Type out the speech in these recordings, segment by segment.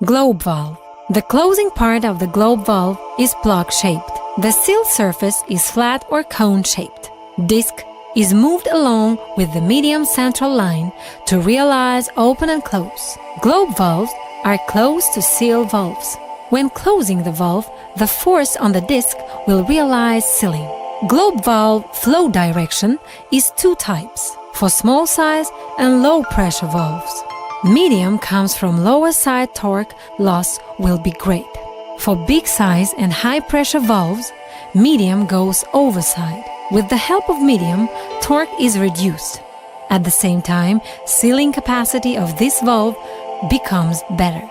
Globe valve. The closing part of the globe valve is plug-shaped. The seal surface is flat or cone-shaped. Disc is moved along with the medium central line to realize open and close. Globe valves are close to seal valves. When closing the valve, the force on the disc will realize sealing. Globe valve flow direction is two types, for small size and low pressure valves. Medium comes from lower side torque loss will be great. For big size and high pressure valves, medium goes overside. With the help of medium, torque is reduced. At the same time, sealing capacity of this valve becomes better.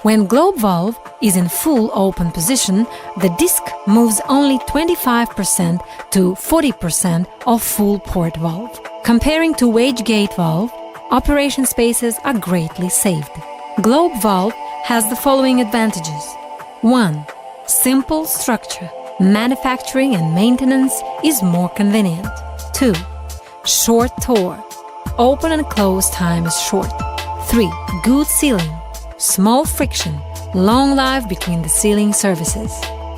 When globe valve is in full open position, the disc moves only 25% to 40% of full port valve. Comparing to wedge gate valve, operation spaces are greatly saved. Globe valve has the following advantages. 1. Simple structure. Manufacturing and maintenance is more convenient. 2. Short tour. Open and close time is short. 3. Good sealing. Small friction. Long life between the sealing surfaces.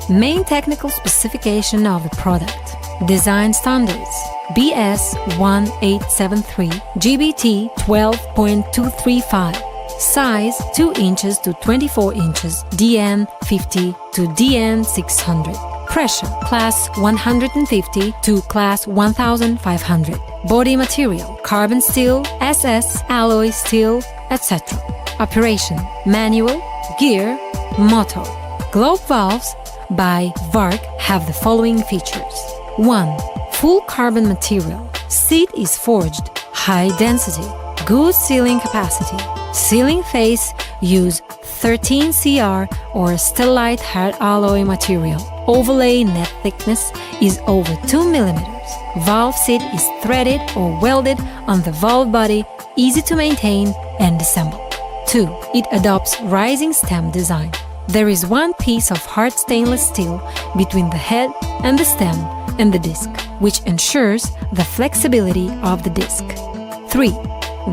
Main technical specification of the product. Design standards. BS 1873, GBT 12.235. Size 2 inches to 24 inches, DN 50 to DN 600. Pressure class 150 to class 1500. Body material carbon steel, SS, alloy steel, etc. Operation manual, gear, motor. Globe valves by VARC have the following features. 1. Full carbon material. Seat is forged. High density. Good sealing capacity. Sealing face use 13 CR or stellite hard alloy material. Overlay net thickness is over 2 mm. Valve seat is threaded or welded on the valve body, easy to maintain and disassemble. 2. It adopts rising stem design. There is one piece of hard stainless steel between the head and the stem and the disc, which ensures the flexibility of the disc. 3.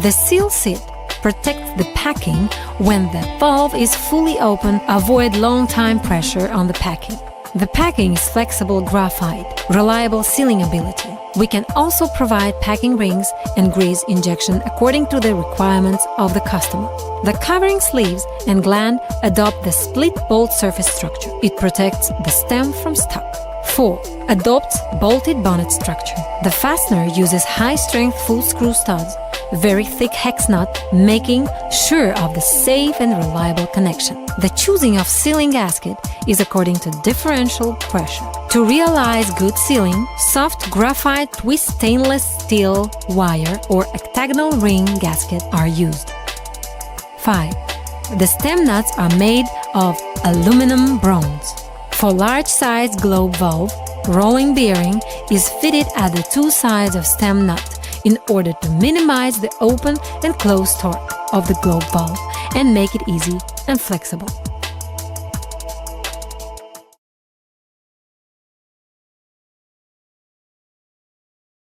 The seal seat protects the packing when the valve is fully open, avoid long time pressure on the packing. The packing is flexible graphite, reliable sealing ability. We can also provide packing rings and grease injection according to the requirements of the customer. The covering sleeves and gland adopt the split bolt surface structure. It protects the stem from stuck. 4. Adopts bolted bonnet structure. The fastener uses high-strength full screw studs, very thick hex nut, making sure of the safe and reliable connection. The choosing of sealing gasket is according to differential pressure. To realize good sealing, soft graphite twist stainless steel wire or octagonal ring gasket are used. 5. The stem nuts are made of aluminum bronze. For large-size globe valve, rolling bearing is fitted at the two sides of stem nut in order to minimize the open and close torque of the globe valve and make it easy and flexible.